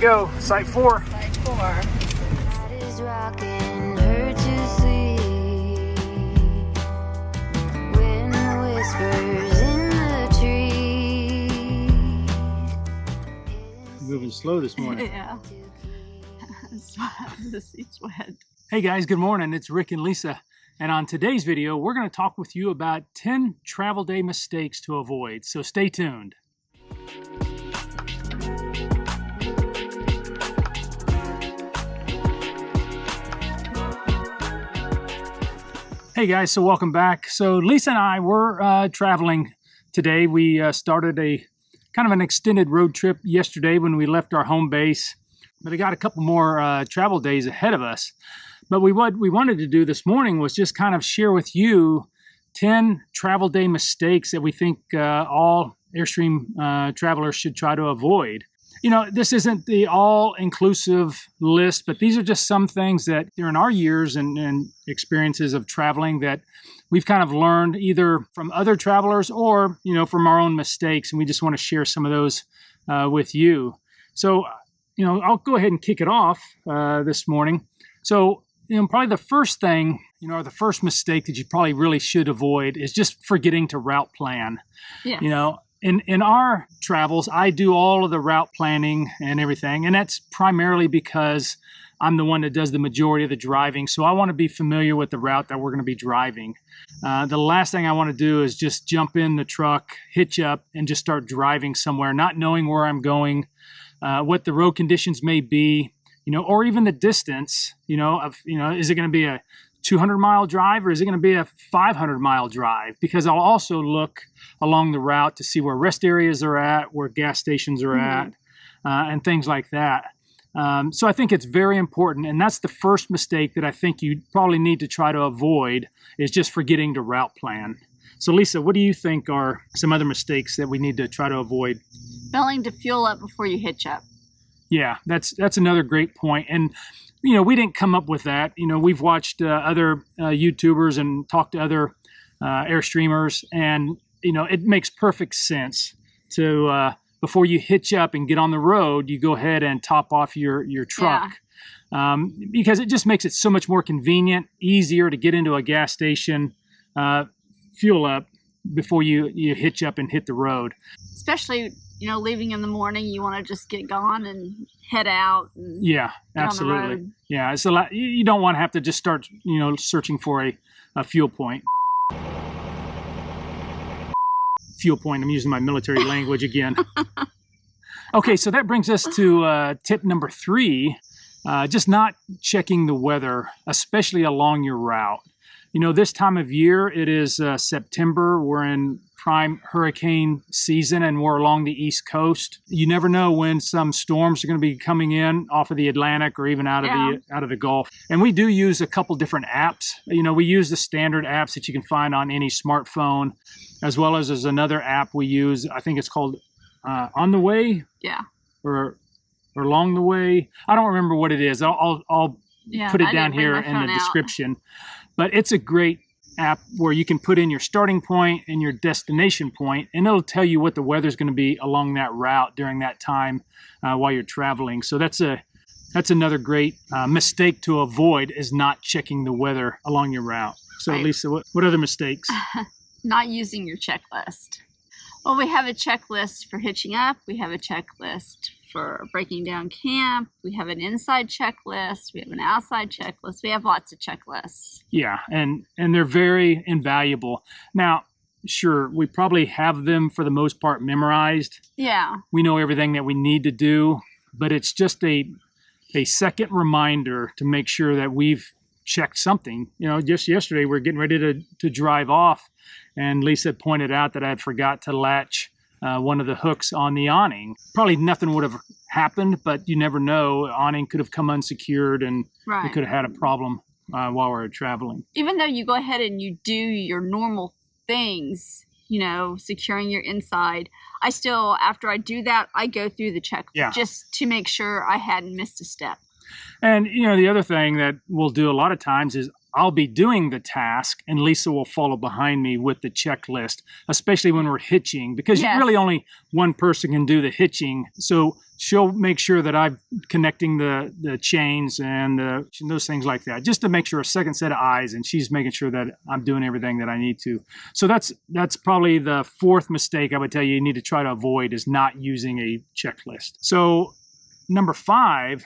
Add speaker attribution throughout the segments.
Speaker 1: go. Site 4.
Speaker 2: Site 4.
Speaker 3: That is rocking her to sleep. When the whispers in the trees.
Speaker 1: Moving slow this morning.
Speaker 2: Yeah. The seat's wet.
Speaker 1: Hey guys, good morning. It's Rick and Lisa. And on today's video, we're going to talk with you about 10 travel day mistakes to avoid. So stay tuned. Hey guys, so welcome back. So Lisa and I were traveling today. We started a kind of an extended road trip yesterday when we left our home base, but I got a couple more travel days ahead of us. But what we wanted to do this morning was just kind of share with you 10 travel day mistakes that we think all Airstream travelers should try to avoid. You know, this isn't the all-inclusive list, but these are just some things that during our years and experiences of traveling that we've kind of learned either from other travelers or, you know, from our own mistakes. And we just want to share some of those with you. So, you know, I'll go ahead and kick it off this morning. So, you know, probably the first thing, you know, or the first mistake that you probably really should avoid is just forgetting to route plan.
Speaker 2: Yeah.
Speaker 1: You know, in our travels, I do all of the route planning and everything, and that's primarily because I'm the one that does the majority of the driving, so I want to be familiar with the route that we're going to be driving. The last thing I want to do is just jump in the truck, hitch up, and just start driving somewhere, not knowing where I'm going, what the road conditions may be, you know, or even the distance, you know, is it going to be a 200-mile drive or is it going to be a 500-mile drive? Because I'll also look along the route to see where rest areas are at, where gas stations are at, and things like that. So I think it's very important, and that's the first mistake that I think you probably need to try to avoid is just forgetting to route plan. So Lisa, what do you think are some other mistakes that we need to try to avoid?
Speaker 2: Failing to fuel up before you hitch up.
Speaker 1: Yeah, that's another great point. And you know, we didn't come up with that. You know, we've watched other YouTubers and talked to other Airstreamers, and you know, it makes perfect sense to before you hitch up and get on the road, you go ahead and top off your truck, because it just makes it so much more convenient, easier to get into a gas station, fuel up before you hitch up and hit the road.
Speaker 2: Especially, you know, leaving in the morning, you want to just get gone and head out. And
Speaker 1: yeah, absolutely. Yeah, it's a lot. You don't want to have to just start, you know, searching for a fuel point. Fuel point. I'm using my military language again. Okay, so that brings us to tip number 3, just not checking the weather, especially along your route. You know, this time of year, it is September. We're in prime hurricane season and we're along the East Coast. You never know when some storms are going to be coming in off of the Atlantic or even out of the Gulf. And we do use a couple different apps. You know, we use the standard apps that you can find on any smartphone, as well as there's another app we use. I think it's called On the Way.
Speaker 2: Yeah.
Speaker 1: Or Along the Way. I don't remember what it is. I'll put it down here in the description. But it's a great app where you can put in your starting point and your destination point, and it'll tell you what the weather's going to be along that route during that time while you're traveling. So that's another great mistake to avoid, is not checking the weather along your route. So right. Lisa, what other mistakes?
Speaker 2: Not using your checklist. Well, we have a checklist for hitching up. We have a checklist for breaking down camp. We have an inside checklist. We have an outside checklist. We have lots of checklists. Yeah, and they're very invaluable. Now, sure, we probably have them for the most part memorized. Yeah. We know everything that we need to do, but it's just a second reminder to make sure that we've checked something. You know, just yesterday we're getting ready to drive off, and Lisa pointed out that I had forgot to latch one of the hooks on the awning. Probably nothing would have happened, but you never know. Awning could have come unsecured, and we could have had a problem while we were traveling. Even though you go ahead and you do your normal things, you know, securing your inside, I still, after I do that, I go through the checklist just to make sure I hadn't missed a step. And, you know, the other thing that we'll do a lot of times is
Speaker 1: I'll be doing the task and Lisa will follow behind me with the checklist, especially when we're hitching, because
Speaker 2: Yes.
Speaker 1: really only one person can do the hitching. So she'll make sure that I'm connecting the chains and those things like that, just to make sure a second set of eyes, and she's making sure that I'm doing everything that I need to. So that's probably the fourth mistake I would tell you need to try to avoid, is not using a checklist. So number 5,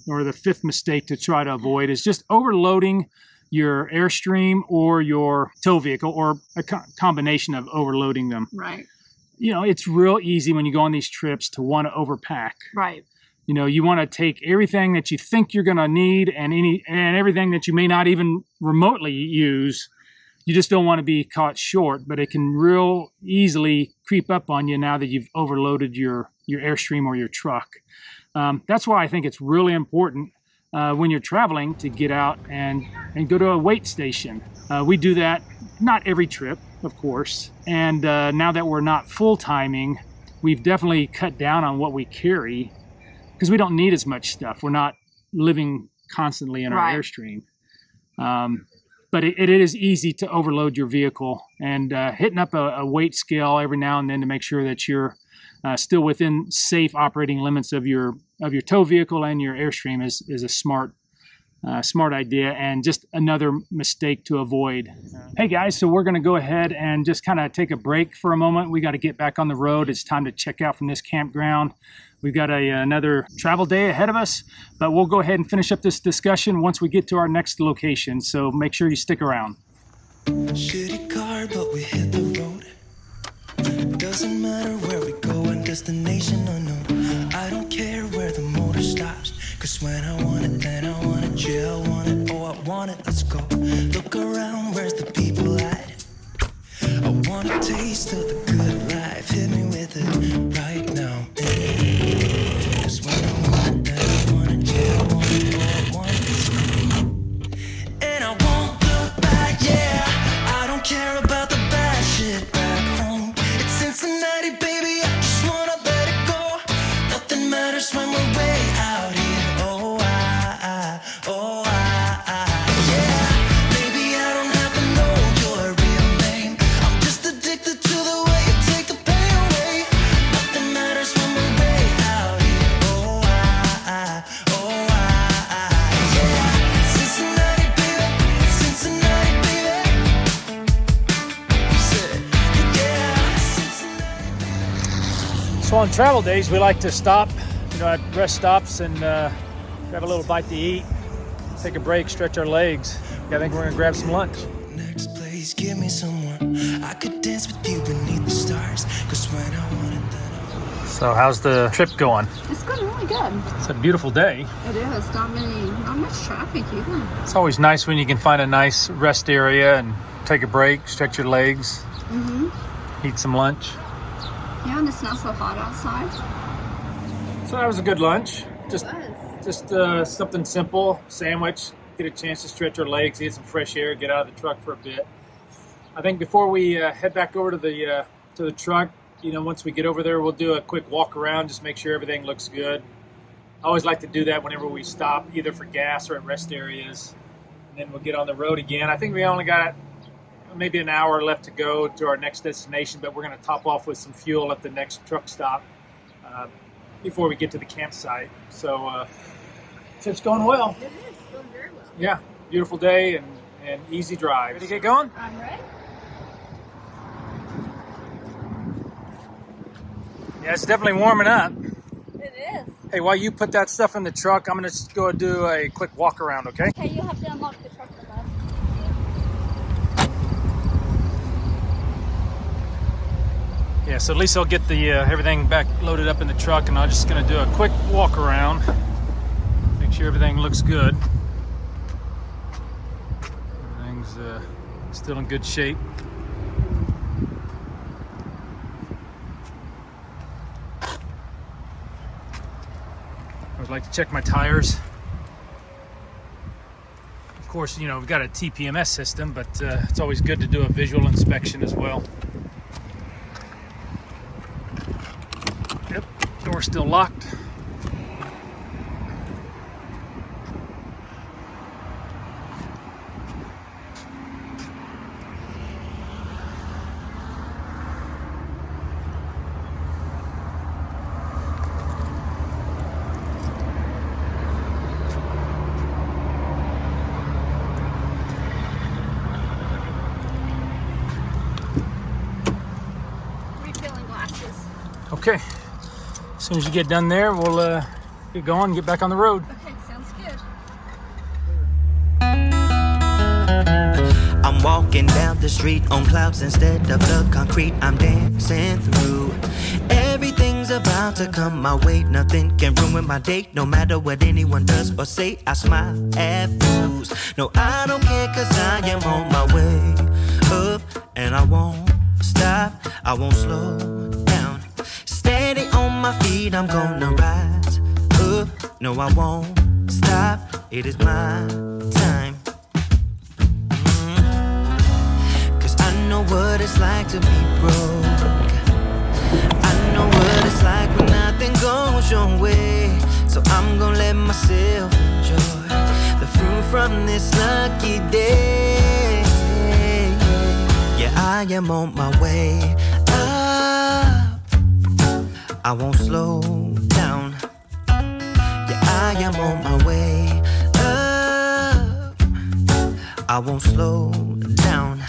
Speaker 1: or the 5th mistake to try to avoid, is just overloading your Airstream or your tow vehicle, or a combination of overloading them.
Speaker 2: Right.
Speaker 1: You know, it's real easy when you go on these trips to want to overpack.
Speaker 2: Right.
Speaker 1: You know, you want to take everything that you think you're going to need and everything that you may not even remotely use. You just don't want to be caught short, but it can real easily creep up on you now that you've overloaded your Airstream or your truck. That's why I think it's really important when you're traveling to get out and go to a weight station. We do that not every trip, of course. And now that we're not full-timing, we've definitely cut down on what we carry because we don't need as much stuff. We're not living constantly in our
Speaker 2: Right.
Speaker 1: Airstream. But it is easy to overload your vehicle, and hitting up a weight scale every now and then to make sure that you're still within safe operating limits of your tow vehicle and your Airstream is a smart idea, and just another mistake to avoid. Hey guys, so we're going to go ahead and just kind of take a break for a moment. We got to get back on the road. It's time to check out from this campground. We've got another travel day ahead of us, but we'll go ahead and finish up this discussion once we get to our next location. So make sure you stick around.
Speaker 4: Shitty car, but we hit the road. Doesn't matter where we go and destination unknown. I don't care where the motor stops, cause when I want it, then I want it. Yeah, I want it, oh I want it, let's go. Look around, where's the people at? I want a taste of the good life. Hit me with it right now, baby. Cause when I want it, then I want it. Yeah, I want it, oh I want it, let's go. And I won't look back, yeah. I don't care about the bad shit back home. It's Cincinnati, baby, I just wanna let it go. Nothing matters when we're way out here. Yeah. Maybe I don't have to know your real name. I'm just addicted to the way you take the pain away. Nothing matters when we're way out here. Yeah. Cincinnati, baby, Cincinnati, baby. Yeah, Cincinnati.
Speaker 1: So on travel days, we like to stop, at rest stops and grab a little bite to eat, take a break, stretch our legs. I think we're gonna grab some lunch.
Speaker 4: Next place, give me someone. I could dance with you beneath the stars. Cause when I want it, then I want it.
Speaker 1: So how's the trip going?
Speaker 2: It's going really good.
Speaker 1: It's a beautiful day.
Speaker 2: It is. Not much traffic either.
Speaker 1: It's always nice when you can find a nice rest area and take a break, stretch your legs, eat some lunch.
Speaker 2: Yeah, and it's not so hot outside.
Speaker 1: So that was a good lunch. Just
Speaker 2: It
Speaker 1: Just something simple, sandwich, get a chance to stretch our legs, get some fresh air, get out of the truck for a bit. I think before we head back over to the truck, once we get over there, we'll do a quick walk around, just make sure everything looks good. I always like to do that whenever we stop, either for gas or at rest areas. And then we'll get on the road again. I think we only got maybe an hour left to go to our next destination, but we're going to top off with some fuel at the next truck stop before we get to the campsite. So it's going well.
Speaker 2: is going very well.
Speaker 1: Yeah, beautiful day and easy drive. Ready to get going?
Speaker 2: I'm ready.
Speaker 1: Yeah, it's definitely warming up.
Speaker 2: It is.
Speaker 1: Hey, while you put that stuff in the truck, I'm going to just go do a quick walk around, okay?
Speaker 2: Okay, you'll have to unlock the truck with us.
Speaker 1: Yeah, so at least I'll get the everything back loaded up in the truck, and I'm just going to do a quick walk around. Make sure everything looks good. Everything's still in good shape. I would like to check my tires. Of course, we've got a TPMS system, but it's always good to do a visual inspection as well. Yep, door's still locked. Okay. As soon as you get done there, we'll get going, get back on the road.
Speaker 2: Okay, sounds good.
Speaker 4: I'm walking down the street on clouds instead of the concrete I'm dancing through. Everything's about to come my way. Nothing can ruin my day, no matter what anyone does or say. I smile at fools. No, I don't care, cause I am on my way up, and I won't stop, I won't slow down. Steady on my feet, I'm gonna rise up. No, I won't stop, it is my time. Cause I know what it's like to be broke. I know what it's like when nothing goes your way. So I'm gonna let myself enjoy the fruit from this lucky day. Yeah, I am on my way up, I won't slow down. Yeah, I am on my way up, I won't slow down.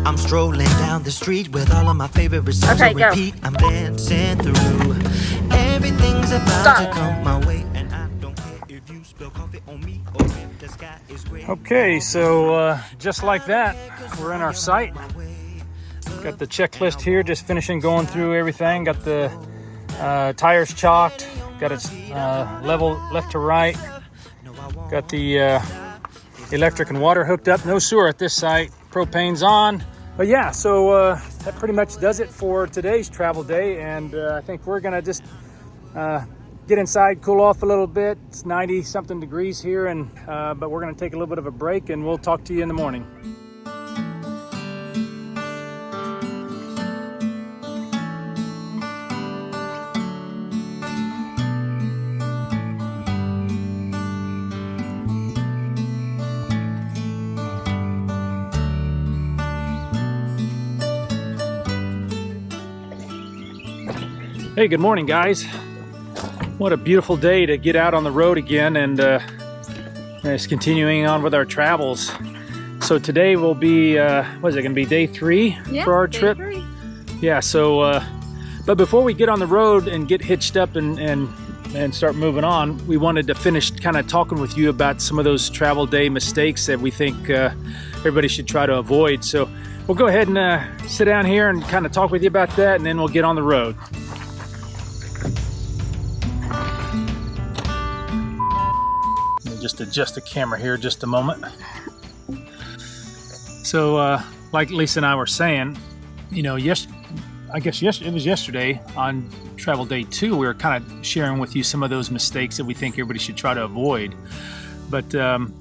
Speaker 4: I'm strolling down the street with all of my favorite songs
Speaker 2: Okay,
Speaker 4: on
Speaker 2: go.
Speaker 4: repeat. I'm dancing through. Everything's about to come my way, and I don't care if you spill coffee on me or if the sky is gray.
Speaker 1: Okay, so just like that, we're in our site. Got the checklist here, just finishing going through everything. Got the tires chalked, got its level left to right. Got the electric and water hooked up. No sewer at this site. Propane's on. But yeah, so that pretty much does it for today's travel day. And I think we're gonna just get inside, cool off a little bit. It's 90 something degrees here, and but we're gonna take a little bit of a break, and we'll talk to you in the morning. Hey, good morning, guys. What a beautiful day to get out on the road again, and it's continuing on with our travels. So today will be, what is it, gonna be day 3 for our trip?
Speaker 2: 3.
Speaker 1: Yeah, so, but before we get on the road and get hitched up and start moving on, we wanted to finish kind of talking with you about some of those travel day mistakes that we think everybody should try to avoid. So we'll go ahead and sit down here and kind of talk with you about that, and then we'll get on the road. Just adjust the camera here just a moment. So like Lisa and I were saying, you know, I guess it was yesterday on travel day 2, we were kind of sharing with you some of those mistakes that we think everybody should try to avoid. But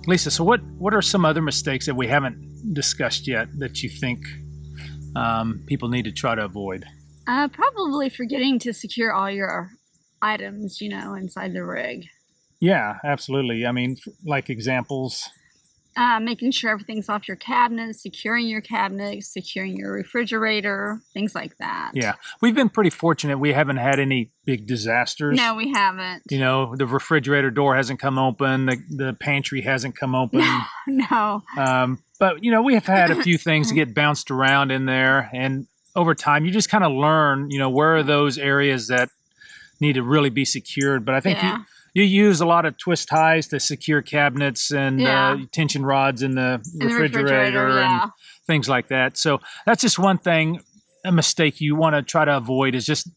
Speaker 1: Lisa, so what are some other mistakes that we haven't discussed yet that you think people need to try to avoid?
Speaker 2: Probably forgetting to secure all your items, you know, inside the rig.
Speaker 1: Yeah, absolutely. I mean, like examples.
Speaker 2: Making sure everything's off your cabinets, securing your cabinets, securing your refrigerator, things like that.
Speaker 1: Yeah, we've been pretty fortunate. We haven't had any big disasters.
Speaker 2: No, we haven't.
Speaker 1: You know, the refrigerator door hasn't come open. The pantry hasn't come open.
Speaker 2: No.
Speaker 1: But, you know, we have had a few things get bounced around in there. And over time, you just kind of learn, you know, where are those areas that need to really be secured. But I think you use a lot of twist ties to secure cabinets and tension rods in the refrigerator and things like that. So that's just one thing, a mistake you want to try to avoid is just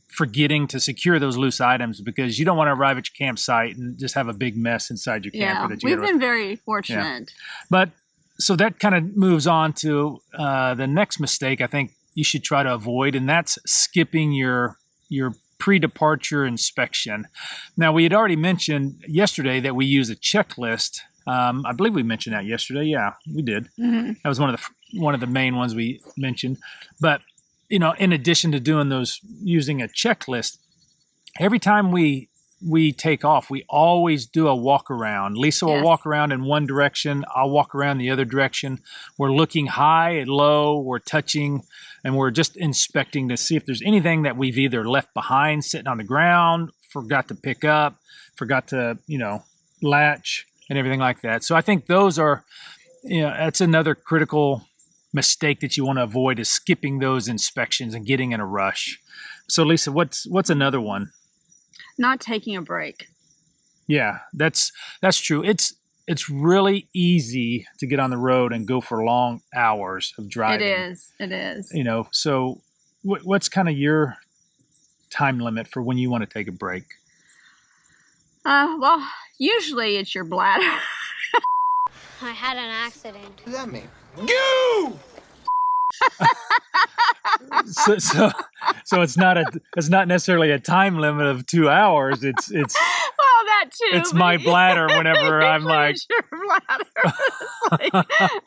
Speaker 1: forgetting to secure those loose items, because you don't want to arrive at your campsite and just have a big mess inside your camper.
Speaker 2: Yeah, we've been very fortunate.
Speaker 1: Yeah. But so that kind of moves on to the next mistake I think you should try to avoid, and that's skipping your pre-departure inspection. Now, we had already mentioned yesterday that we use a checklist. I believe we mentioned that yesterday. Yeah, we did. Mm-hmm. That was one of the main ones we mentioned. But, you know, in addition to doing those, using a checklist, every time we take off, we always do a walk around. Lisa will walk around in one direction. I'll walk around the other direction. We're looking high and low. We're touching, and we're just inspecting to see if there's anything that we've either left behind sitting on the ground, forgot to pick up, forgot to, you know, latch and everything like that. So I think those are, you know, that's another critical mistake that you want to avoid is skipping those inspections and getting in a rush. So Lisa, what's another one?
Speaker 2: Not taking a break.
Speaker 1: Yeah, that's true. It's really easy to get on the road and go for long hours of driving.
Speaker 2: It is.
Speaker 1: You know, so what's kind of your time limit for when you want to take a break?
Speaker 2: Well, usually it's your bladder.
Speaker 3: I had an accident.
Speaker 5: What does that mean?
Speaker 1: So it's not necessarily a time limit of 2 hours. It's
Speaker 2: Well, that too.
Speaker 1: it's
Speaker 2: but
Speaker 1: my bladder whenever I'm
Speaker 2: usually
Speaker 1: like,
Speaker 2: it's your bladder. It's like,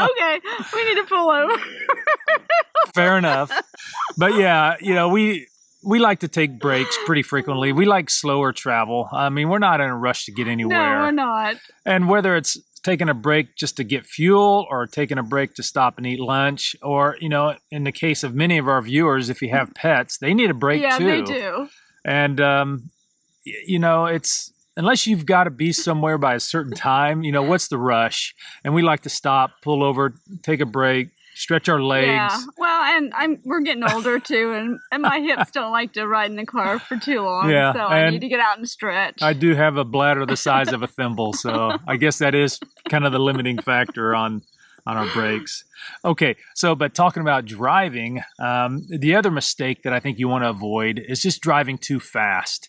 Speaker 2: okay, we need to pull over.
Speaker 1: fair enough. But yeah, you know, we like to take breaks pretty frequently. We like slower travel. I mean, we're not in a rush to get anywhere.
Speaker 2: No, we're not.
Speaker 1: And whether it's taking a break just to get fuel or taking a break to stop and eat lunch, or, you know, in the case of many of our viewers, if you have pets, they need a break
Speaker 2: Yeah,
Speaker 1: too.
Speaker 2: they do.
Speaker 1: And, you know, it's, unless you've got to be somewhere by a certain time, you know, what's the rush? And we like to stop, pull over, take a break, stretch our legs.
Speaker 2: Yeah. Well, and we're getting older too, and my hips don't like to ride in the car for too long.
Speaker 1: Yeah,
Speaker 2: So I
Speaker 1: and
Speaker 2: need to get out and stretch.
Speaker 1: I do have a bladder the size of a thimble, so I guess that is kind of the limiting factor on our breaks. Okay, so but talking about driving, the other mistake that I think you want to avoid is just driving too fast.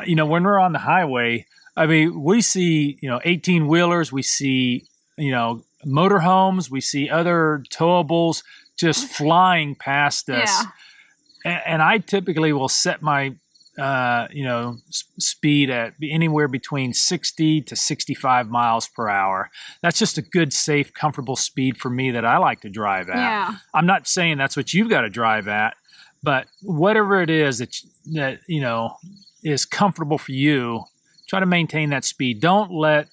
Speaker 1: You know, when we're on the highway, I mean, we see, you know, 18-wheelers, we see, you know, motorhomes, we see other towables just flying past us.
Speaker 2: Yeah.
Speaker 1: And I typically will set my you know, speed at anywhere between 60 to 65 miles per hour. That's just a good, safe, comfortable speed for me that I like to drive at.
Speaker 2: Yeah.
Speaker 1: I'm not saying that's what you've got to drive at, but whatever it is that you know is comfortable for you, try to maintain that speed. Don't let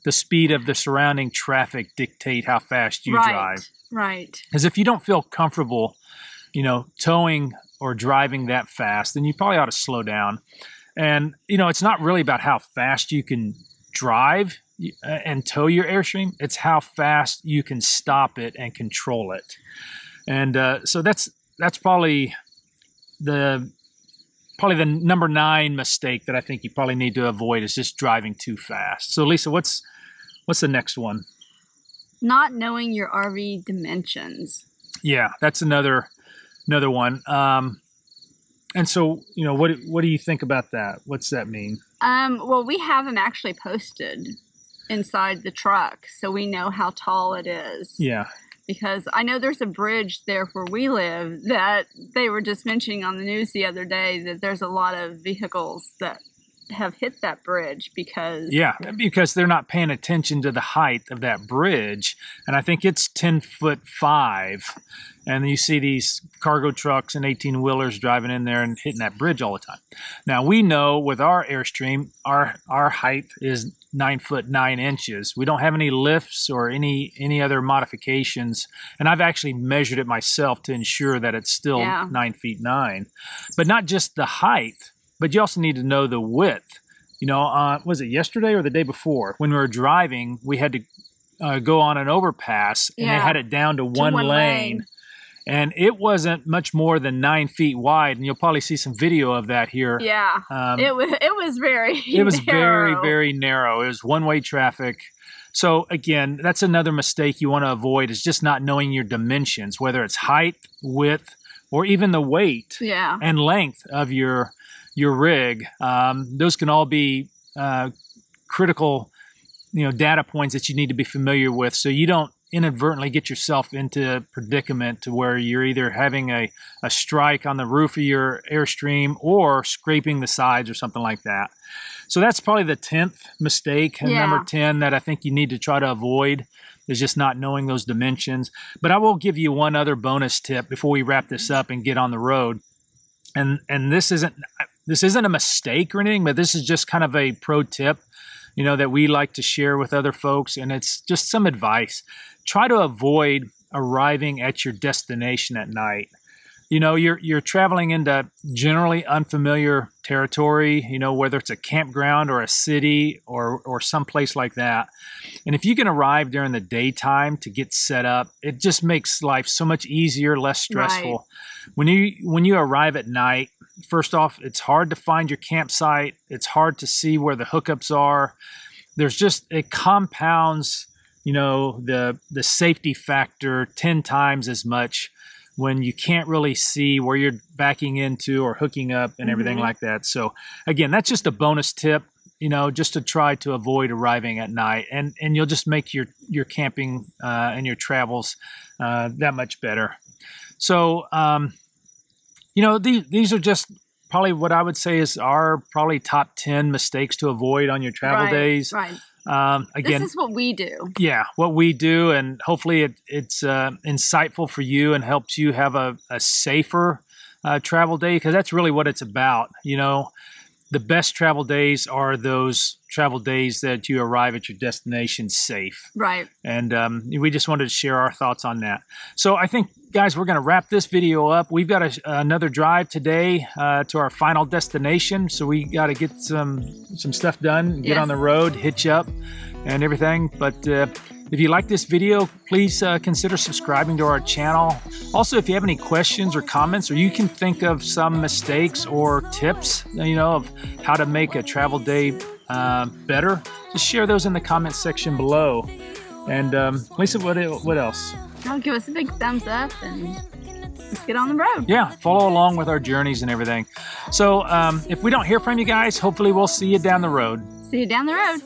Speaker 1: the speed of the surrounding traffic dictate how fast you drive.
Speaker 2: Right.
Speaker 1: Because if you don't feel comfortable, you know, towing or driving that fast, then you probably ought to slow down. And, you know, it's not really about how fast you can drive and tow your Airstream. It's how fast you can stop it and control it. And so that's probably the number 9 mistake that I think you probably need to avoid is just driving too fast. So Lisa, what's the next one?
Speaker 2: Not knowing your RV dimensions.
Speaker 1: Yeah, that's another one. And so, you know, what do you think about that? What's that mean?
Speaker 2: Well, we have them actually posted inside the truck, so we know how tall it is.
Speaker 1: Yeah.
Speaker 2: Because I know there's a bridge there where we live that they were just mentioning on the news the other day that there's a lot of vehicles that have hit that bridge because
Speaker 1: they're not paying attention to the height of that bridge. And I think it's 10'5", and you see these cargo trucks and 18-wheelers driving in there and hitting that bridge all the time. Now we know with our Airstream, our height is 9'9". We don't have any lifts or any other modifications, and I've actually measured it myself to ensure that it's still 9'9". But not just the height, but you also need to know the width. You know, was it yesterday or the day before? When we were driving, we had to go on an overpass, and they had it down to one lane. And it wasn't much more than 9 feet wide, and you'll probably see some video of that here.
Speaker 2: Yeah, it was very
Speaker 1: It was
Speaker 2: narrow.
Speaker 1: very, very narrow. It was one-way traffic. So again, that's another mistake you want to avoid is just not knowing your dimensions, whether it's height, width, or even the weight and length of your rig. Those can all be critical, you know, data points that you need to be familiar with, so you don't inadvertently get yourself into a predicament to where you're either having a strike on the roof of your Airstream or scraping the sides or something like that. So that's probably the 10th mistake, and number 10 that I think you need to try to avoid is just not knowing those dimensions. But I will give you one other bonus tip before we wrap this up and get on the road. And this isn't a mistake or anything, but this is just kind of a pro tip, you know, that we like to share with other folks, and it's just some advice. Try to avoid arriving at your destination at night. you know, you're traveling into generally unfamiliar territory, you know, whether it's a campground or a city or someplace like that. And if you can arrive during the daytime to get set up, it just makes life so much easier, less stressful. Right. When you arrive at night, first off, it's hard to find your campsite. It's hard to see where the hookups are. It compounds, you know, the safety factor 10 times as much when you can't really see where you're backing into or hooking up and everything like that. So again, that's just a bonus tip, you know, just to try to avoid arriving at night, and you'll just make your camping and your travels that much better. So, you know, these are just probably what I would say is our probably top 10 mistakes to avoid on your travel days.
Speaker 2: Right.
Speaker 1: Again,
Speaker 2: this is what we do.
Speaker 1: Yeah, what we do, and hopefully it's insightful for you and helps you have a safer travel day, because that's really what it's about. You know, the best travel days are those travel days that you arrive at your destination safe. Right. And we just wanted to share our thoughts on that. So I think, guys, we're going to wrap this video up. We've got another drive today to our final destination. So we got to get some stuff done, get on the road, hitch up and everything. But if you like this video, please consider subscribing to our channel. Also, if you have any questions or comments, or you can think of some mistakes or tips, you know, of how to make a travel day better, just share those in the comments section below. And Lisa, what else?
Speaker 2: I'll give us a big thumbs up and let's get on the road.
Speaker 1: Yeah, follow along with our journeys and everything. So if we don't hear from you guys, hopefully we'll see you down the road.
Speaker 2: See you down the road.